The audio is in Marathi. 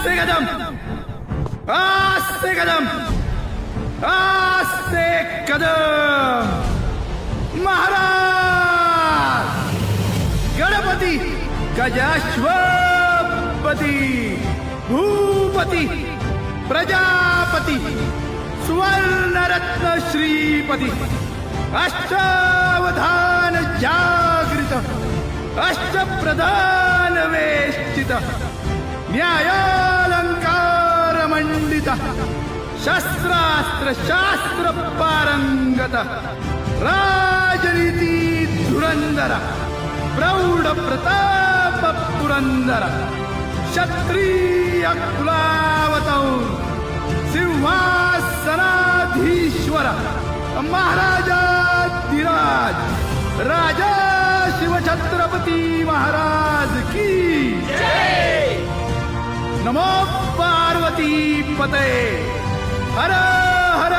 आस्ते कदम, आस्ते कदम, आस्ते कदम. महाराज गणपती गजाश्वपती भूपती प्रजापती सुवर्णरत्न श्रीपती अष्टावधान जागृत अष्टप्रधान वेष्टित न्यायालंकार मंडित शस्त्रास्त्र शास्त्र पारंगत राजनीती धुरंधर प्रौढ प्रताप पुरंदर क्षत्रिय कुलावतौ सिंहासनाधीश्वर महाराजाधिराज राजा शिवछत्रपती महाराज की जय. नमो पार्वती पते हर हर